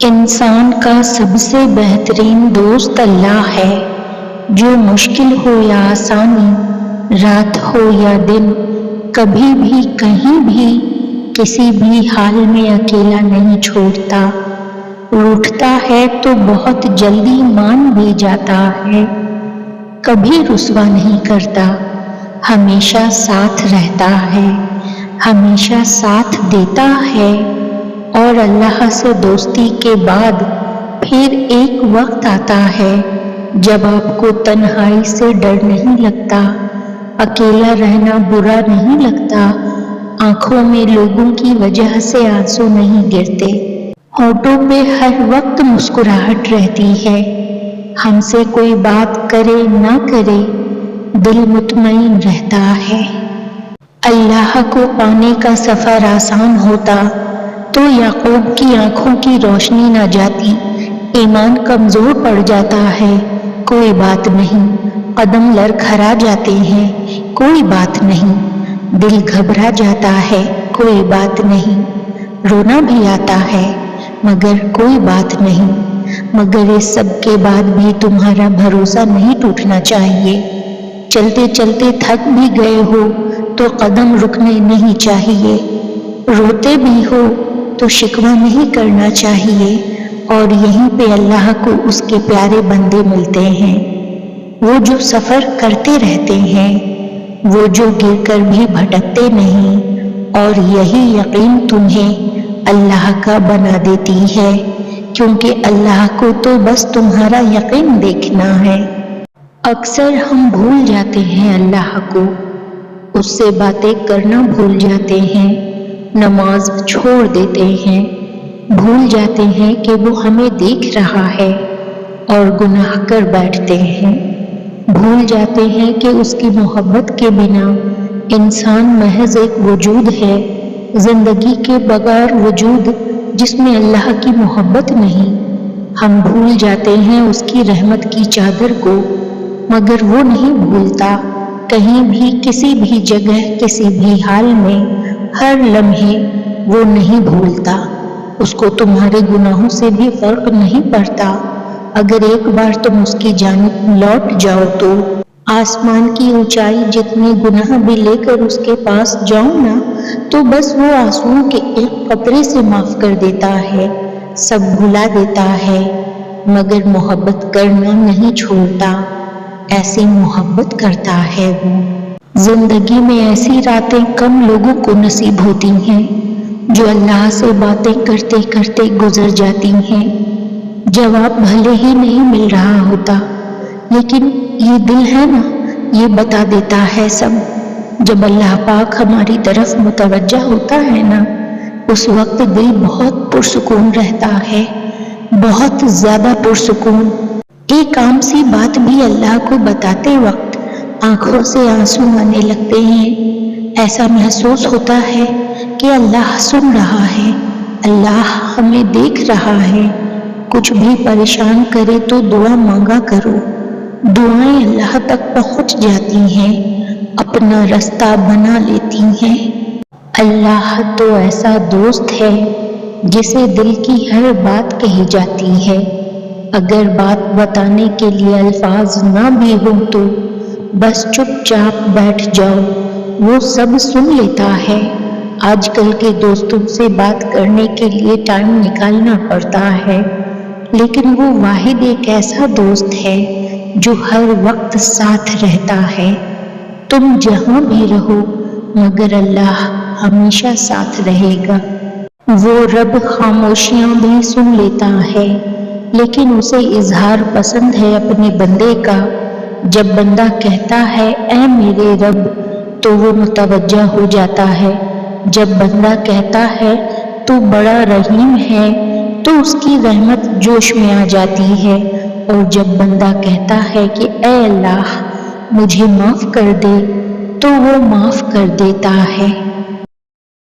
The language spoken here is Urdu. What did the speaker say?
انسان کا سب سے بہترین دوست اللہ ہے، جو مشکل ہو یا آسانی، رات ہو یا دن، کبھی بھی کہیں بھی کسی بھی حال میں اکیلا نہیں چھوڑتا۔ روٹھتا ہے تو بہت جلدی مان بھی جاتا ہے، کبھی رسوا نہیں کرتا، ہمیشہ ساتھ رہتا ہے، ہمیشہ ساتھ دیتا ہے۔ اور اللہ سے دوستی کے بعد پھر ایک وقت آتا ہے جب آپ کو تنہائی سے ڈر نہیں لگتا، اکیلا رہنا برا نہیں لگتا، آنکھوں میں لوگوں کی وجہ سے آنسو نہیں گرتے، ہونٹوں پہ ہر وقت مسکراہٹ رہتی ہے، ہم سے کوئی بات کرے نہ کرے دل مطمئن رہتا ہے۔ اللہ کو پانے کا سفر آسان ہوتا تو یعقوب کی آنکھوں کی روشنی نہ جاتی، ایمان کمزور پڑ جاتا ہے، کوئی بات نہیں، قدم لڑکھڑا جاتے ہیں، کوئی بات نہیں، دل گھبرا جاتا ہے، کوئی بات نہیں، رونا بھی آتا ہے، مگر کوئی بات نہیں، مگر اس سب کے بعد بھی تمہارا بھروسہ نہیں ٹوٹنا چاہیے۔ چلتے چلتے تھک بھی گئے ہو تو قدم رکنے نہیں چاہیے، روتے بھی ہو تو شکوہ نہیں کرنا چاہیے، اور یہیں پہ اللہ کو اس کے پیارے بندے ملتے ہیں، وہ جو سفر کرتے رہتے ہیں، وہ جو گر کر بھی بھٹکتے نہیں، اور یہی یقین تمہیں اللہ کا بنا دیتی ہے، کیونکہ اللہ کو تو بس تمہارا یقین دیکھنا ہے۔ اکثر ہم بھول جاتے ہیں اللہ کو، اس سے باتیں کرنا بھول جاتے ہیں، نماز چھوڑ دیتے ہیں، بھول جاتے ہیں کہ وہ ہمیں دیکھ رہا ہے، اور گناہ کر بیٹھتے ہیں، بھول جاتے ہیں کہ اس کی محبت کے بنا انسان محض ایک وجود ہے، زندگی کے بغیر وجود جس میں اللہ کی محبت نہیں۔ ہم بھول جاتے ہیں اس کی رحمت کی چادر کو، مگر وہ نہیں بھولتا، کہیں بھی کسی بھی جگہ کسی بھی حال میں ہر لمحے وہ نہیں بھولتا، اس کو تمہارے گناہوں سے بھی فرق نہیں پڑتا، اگر ایک بار تم اس کی جانب لوٹ جاؤ تو آسمان کی اونچائی جتنے گناہ بھی لے کر اس کے پاس جاؤ نا تو بس وہ آنسوؤں کے ایک قطرے سے معاف کر دیتا ہے، سب بھلا دیتا ہے، مگر محبت کرنا نہیں چھوڑتا، ایسی محبت کرتا ہے وہ۔ زندگی میں ایسی راتیں کم لوگوں کو نصیب ہوتی ہیں جو اللہ سے باتیں کرتے کرتے گزر جاتی ہیں، جواب بھلے ہی نہیں مل رہا ہوتا، لیکن یہ دل ہے نا، یہ بتا دیتا ہے سب۔ جب اللہ پاک ہماری طرف متوجہ ہوتا ہے نا، اس وقت دل بہت پرسکون رہتا ہے، بہت زیادہ پرسکون۔ ایک عام سی بات بھی اللہ کو بتاتے وقت آنکھوں سے آنسو آنے لگتے ہیں، ایسا محسوس ہوتا ہے کہ اللہ سن رہا ہے، اللہ ہمیں دیکھ رہا ہے، کچھ بھی پریشان کرے تو دعا مانگا کرو، دعائیں اللہ تک پہنچ جاتی ہیں، اپنا رستہ بنا لیتی ہیں۔ اللہ تو ایسا دوست ہے جسے دل کی ہر بات کہی جاتی ہے، اگر بات بتانے کے لیے الفاظ نہ بھی ہوں تو بس چپ چاپ بیٹھ جاؤ، وہ سب سن لیتا ہے۔ آج کل کے دوستوں سے بات کرنے کے لیے ٹائم نکالنا پڑتا ہے، لیکن وہ واحد ایک ایسا دوست ہے جو ہر وقت ساتھ رہتا ہے، تم جہاں بھی رہو مگر اللہ ہمیشہ ساتھ رہے گا۔ وہ رب خاموشیاں بھی سن لیتا ہے، لیکن اسے اظہار پسند ہے اپنے بندے کا، جب بندہ کہتا ہے اے میرے رب تو وہ متوجہ ہو جاتا ہے، جب بندہ کہتا ہے تو بڑا رحیم ہے تو اس کی رحمت جوش میں آ جاتی ہے، اور جب بندہ کہتا ہے کہ اے اللہ مجھے معاف کر دے تو وہ معاف کر دیتا ہے۔